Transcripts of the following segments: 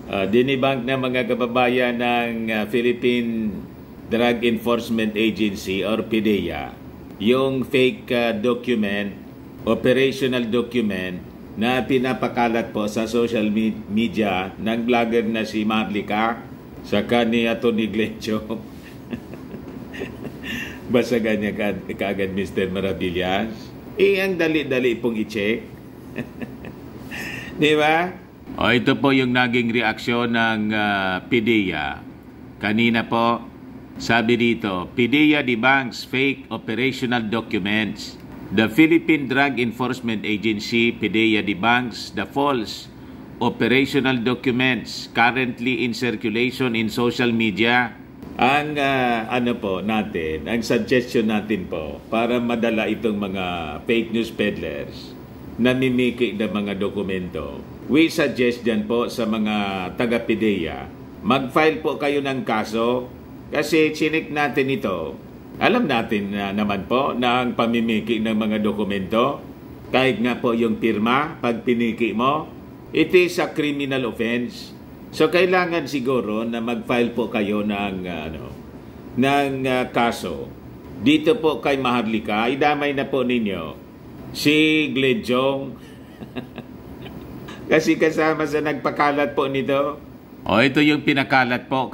Dinibank na mga kababayan ng Philippine Drug Enforcement Agency or PDEA yung fake document, operational document na pinapakalat po sa social media ng vlogger na si Marlica saka ni Atty. Glencho. Basagan niya kaagad Mr. Maravillas. Ang dali-dali pong i-check. Di ba? Ito po yung naging reaksyon ng PDEA. Kanina po, sabi dito, PDEA debunks fake operational documents. The Philippine Drug Enforcement Agency, PDEA, debunks the false operational documents currently in circulation in social media. Ang ang suggestion natin po para madala itong mga fake news peddlers na mimiki ng mga dokumento. We suggest dyan po sa mga taga-PDEA, mag-file po kayo ng kaso kasi chinik natin ito. Alam natin naman po na ang pamimiki ng mga dokumento, kahit nga po yung pirma, pag piniki mo, it is a criminal offense. So kailangan siguro na mag-file po kayo ng kaso. Dito po kay Maharlika, idamay na po ninyo si Glenjong. Kasi kasama sa nagpakalat po nito. Ito yung pinakalat po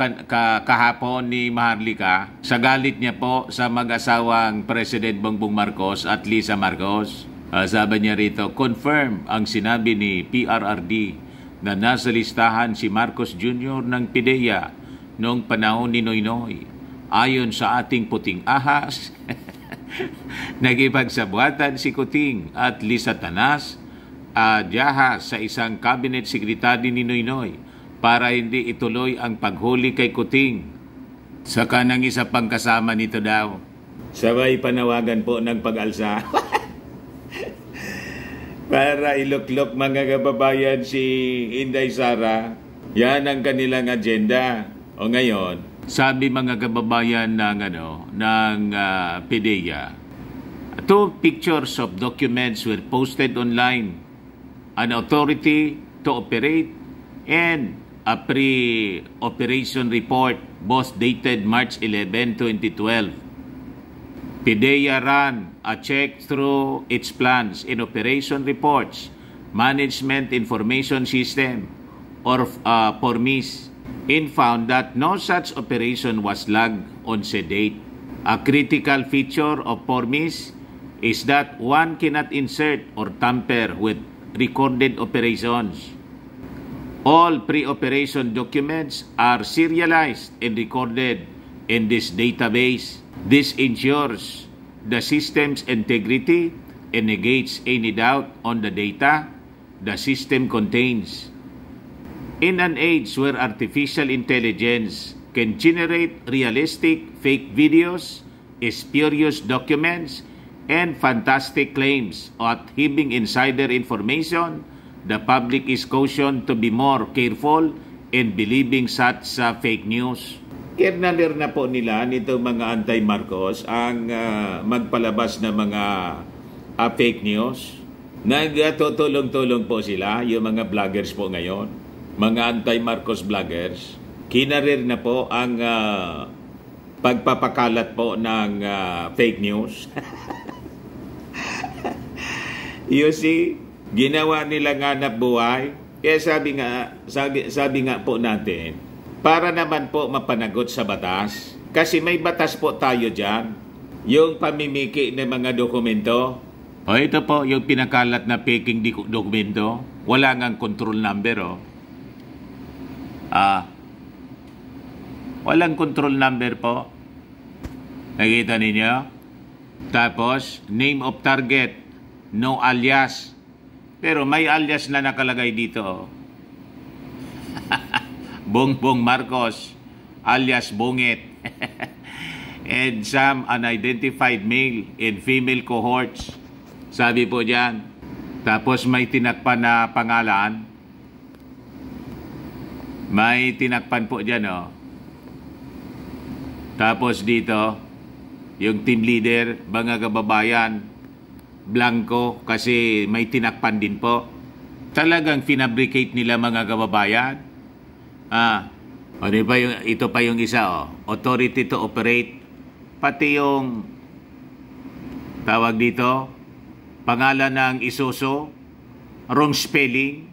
kahapon ni Maharlika sa galit niya po sa mag-asawang President Bongbong Marcos at Lisa Marcos. Sabi niya rito, confirm ang sinabi ni PRRD na nasa listahan si Marcos Jr. ng PDEA noong panahon ni Noynoy. Ayon sa ating puting ahas, nagipagsabuatan si Kuting at Lisa Tanas Diahas sa isang cabinet secretary ni Noynoy para hindi ituloy ang paghuli kay Kuting. Saka ng isa pang kasama nito daw. Sabay panawagan po ng pag-alsa. Para iluklok mga kababayan si Inday Sara. Yan ang kanilang agenda. O ngayon, sabi mga kababayan ng PDEA, 2 pictures of documents were posted online. An authority to operate and a pre-operation report, both dated March 11, 2012. PDEA ran a check through its plans in operation reports, management information system, or PORMIS, and found that no such operation was logged on said date. A critical feature of PORMIS is that one cannot insert or tamper with recorded operations. All pre-operation documents are serialized and recorded in this database. This ensures the system's integrity and negates any doubt on the data the system contains. In an age where artificial intelligence can generate realistic fake videos, spurious documents, and fantastic claims at heaving insider information, the public is cautioned to be more careful in believing such fake news. Kinalir na po nila nito mga anti-Marcos ang magpalabas na mga fake news. Nagtutulong-tulong po sila, yung mga vloggers po ngayon, mga anti-Marcos vloggers. Kinarir na po ang pagpapakalat po ng fake news. You see, ginawa nila nga na buhay. Kaya sabi nga po natin, para naman po mapanagot sa batas. Kasi may batas po tayo dyan. Yung pamimiki ng mga dokumento. Ito po yung pinakalat na faking dokumento. Wala ngang control number. Walang control number po. Nakita ninyo? Tapos, name of target. No alias. Pero may alias na nakalagay dito. Bongbong Marcos, alias Bongit. And some unidentified male and female cohorts. Sabi po dyan. Tapos may tinakpan na pangalan. May tinakpan po dyan, Tapos dito, yung team leader, mga kababayan, blanco kasi may tinakpan din po. Talagang finabricate nila mga kababayan. O di ba ito pa yung isa, authority to operate. Pati yung tawag dito, pangalan ng Isuzu, wrong spelling.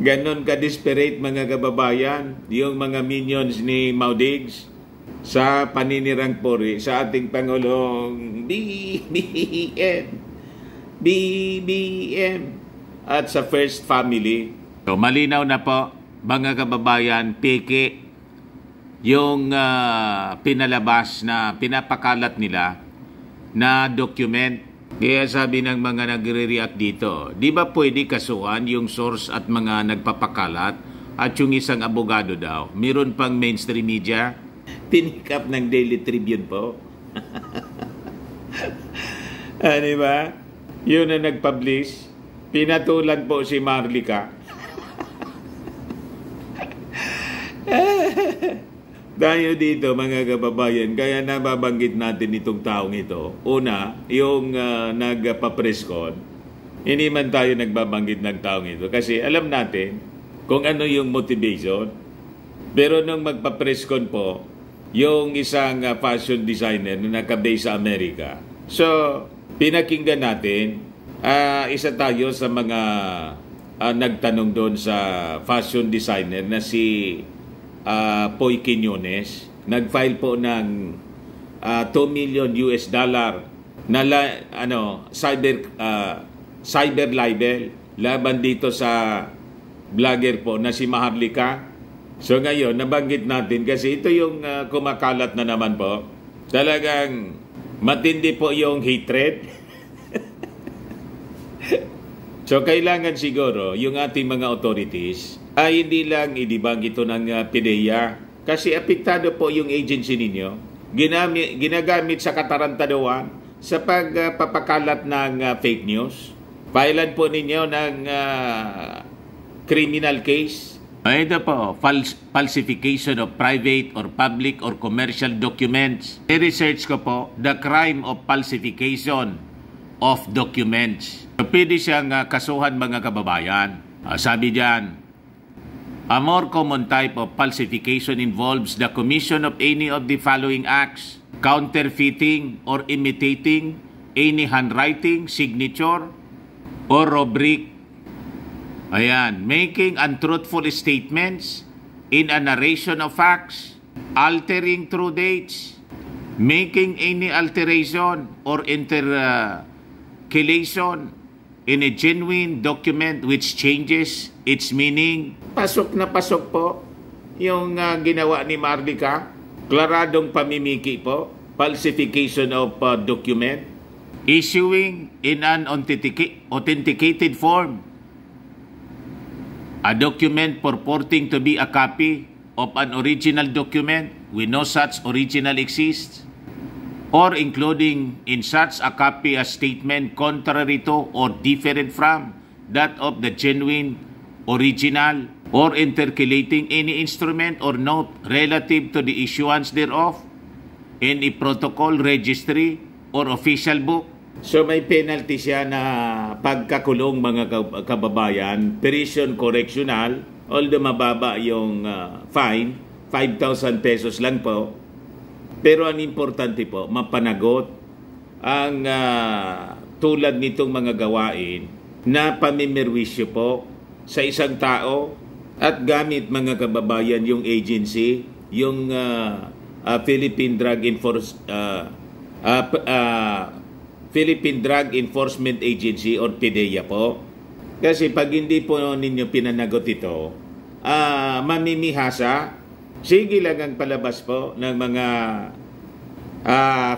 Ganon ka-desperate mga kababayan, yung mga minions ni Maudigs sa paninirang puri sa ating Pangulong BBM at sa First Family. So malinaw na po mga kababayan, peke yung pinalabas na pinapakalat nila na document. Kaya sabi ng mga nagre-react dito, di ba pwede kasuhan yung source at mga nagpapakalat at yung isang abogado daw? Meron pang mainstream media, pinikap ng Daily Tribune po. Di ba? Yun na nag-publish, pinatulan po si Marlica. Tayo dito mga kababayan, kaya nababanggit natin itong taong ito. Una, yung nagpa-press con, hindi man tayo nagbabanggit ng taong ito kasi alam natin kung ano yung motivation. Pero nung magpa-press con po, yung isang fashion designer na naka-base sa Amerika. So, pinakinggan natin, isa tayo sa mga nagtanong doon sa fashion designer na si Poy Quiñones, nag-file po ng $2 million na cyber libel laban dito sa vlogger po na si Maharlika. So ngayon, nabanggit natin kasi ito yung kumakalat na naman po. Talagang matindi po yung hatred. So kailangan siguro yung ating mga authorities ay hindi lang idibang ito ng PDEA kasi apektado po yung agency ninyo. Ginagamit sa katarantaduan sa pagpapakalat ng fake news. Filean po ninyo ng criminal case. Ito po, falsification of private or public or commercial documents. I-research ko po, the crime of falsification of documents. So, pwede siyang kasuhan mga kababayan. Sabi diyan, a more common type of falsification involves the commission of any of the following acts: counterfeiting or imitating any handwriting, signature, or rubric. Ayan, making untruthful statements in a narration of facts, altering true dates, making any alteration or intercalation in a genuine document which changes its meaning. Pasok na pasok po yung ginawa ni Marlica. Klaradong pamimiki po. Falsification of document. Issuing in an authenticated form a document purporting to be a copy of an original document when no such original exists, or including in such a copy a statement contrary to or different from that of the genuine original, or intercalating any instrument or note relative to the issuance thereof in a protocol, registry, or official book. So may penalty siya na pagkakulong mga kababayan, prison correctional, although mababa yung fine, 5,000 pesos lang po. Pero ang importante po, mapanagot ang tulad nitong mga gawain na pamimerwisyo po sa isang tao at gamit mga kababayan yung agency, yung Philippine Drug Enforcement Agency or PDEA po. Kasi pag hindi po ninyo pinanagot ito, mamimihasa. Sige lang ang palabas po ng mga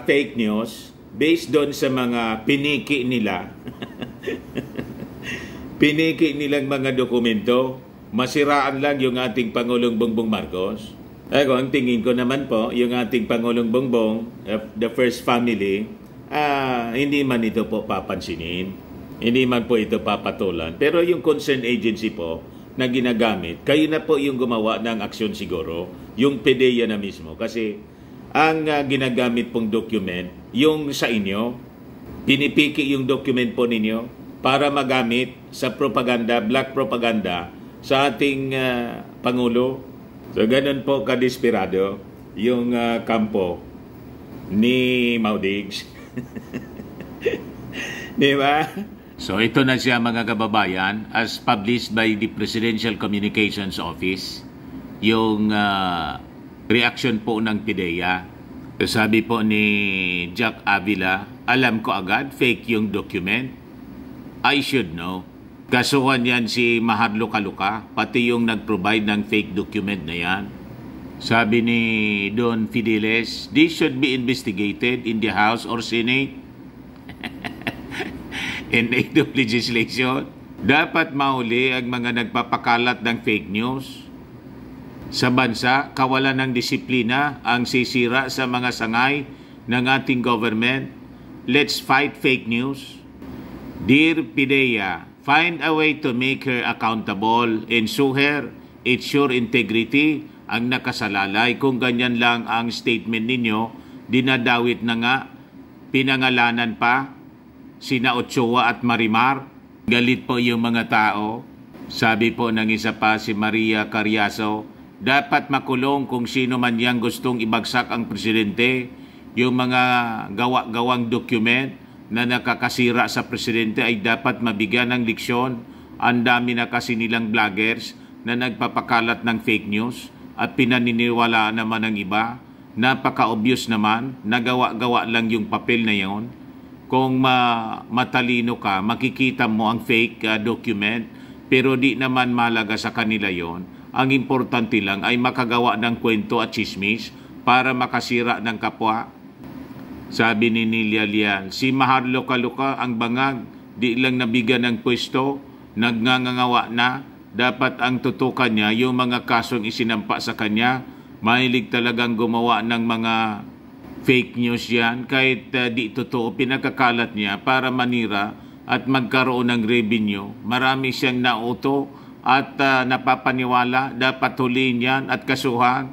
fake news based doon sa mga piniki nila. Piniki nilang mga dokumento. Masiraan lang yung ating Pangulong Bongbong Marcos. Ang tingin ko naman po, yung ating Pangulong Bongbong, the First Family, hindi man ito po papansinin. Hindi man po ito papatulan. Pero yung concerned agency po, na ginagamit, kayo na po yung gumawa ng aksyon siguro, yung PDEA na mismo. Kasi ang ginagamit pong document, yung sa inyo, pinipiki yung document po ninyo para magamit sa propaganda, black propaganda sa ating Pangulo. So ganun po kadesperado yung kampo ni Maudigs. Di ba? So ito na siya mga kababayan, as published by the Presidential Communications Office, yung reaction po ng PIDEA. Sabi po ni Jack Avila, alam ko agad, fake yung document. I should know. Kasuhan yan si Maharlo Kaluka, pati yung nag-provide ng fake document na yan. Sabi ni Don Fideles, this should be investigated in the House or Senate. In aid of legislation, dapat mahuli ang mga nagpapakalat ng fake news. Sa bansa, kawalan ng disiplina ang sisira sa mga sangay ng ating government. Let's fight fake news. Dear PIDEA, find a way to make her accountable. Ensure her, ensure integrity ang nakasalalay. Kung ganyan lang ang statement ninyo, dinadawit na nga, pinangalanan pa sina Ochoa at Marimar. Galit po yung mga tao. Sabi po ng isa pa si Maria Carriazo, dapat makulong kung sino man yang gustong ibagsak ang presidente. Yung mga gawa-gawang document na nakakasira sa presidente ay dapat mabigyan ng leksyon. Ang dami na kasi nilang vloggers na nagpapakalat ng fake news at pinaniniwalaan naman ng iba. Napaka-obvious naman, nagawa-gawa lang yung papel na yon. Kung matalino ka, makikita mo ang fake document, pero di naman malaga sa kanila yon. Ang importante lang ay makagawa ng kwento at chismis para makasira ng kapwa. Sabi ni Nilia Lian, si Maharlo Kaluka ang bangag, di lang nabigyan ng pwesto, nagngangawa na. Dapat ang tutukan niya yung mga kasong isinampa sa kanya. Mahilig talagang gumawa ng mga fake news yan, kahit di totoo, pinagkakalat niya para manira at magkaroon ng revenue. Marami siyang nauto at napapaniwala, dapat huliin yan at kasuhan.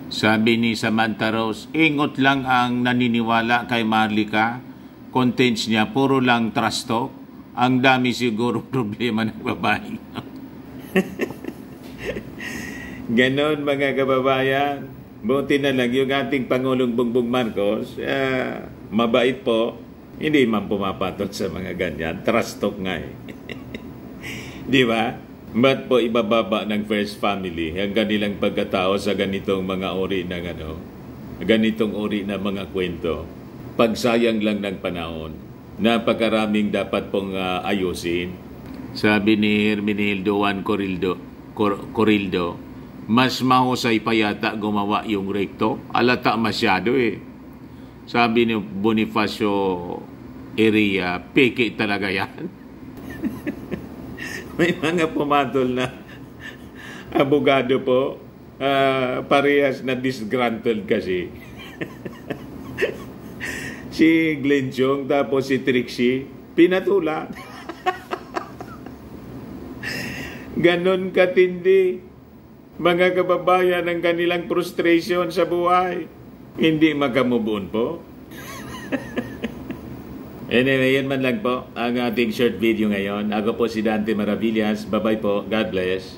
Sabi ni Samantha Rose, ingot lang ang naniniwala kay Marlica. Contents niya, puro lang trash talk. Ang dami siguro problema ng babae. Ganon mga kababayan. Buti na lang yung ating Pangulong Bongbong Marcos, mabait po. Hindi man pumapatol sa mga ganyan. Trash talk nga eh. Di ba? Ba't po ibababa ng First Family ang kanilang pagkatao sa ganitong mga uri ng ganitong uri na mga kwento? Pagsayang lang ng panahon. Napakaraming dapat pong ayusin. Sabi ni Hermenildo Juan Corildo, mas mahusay pa yata gumawa yung recto. Alata masyado eh. Sabi ni Bonifacio Eria, peke talaga yan. May mga pumatol na abogado po, parehas na disgruntled kasi. Si Glenn Chong, tapos si Trixie, pinatulan. Ganon katindi, mga kababayan, ang kanilang frustration sa buhay. Hindi makamubun po. Anyway, yan man lang po ang ating short video ngayon. Ako po si Dante Maravillas. Bye-bye po. God bless.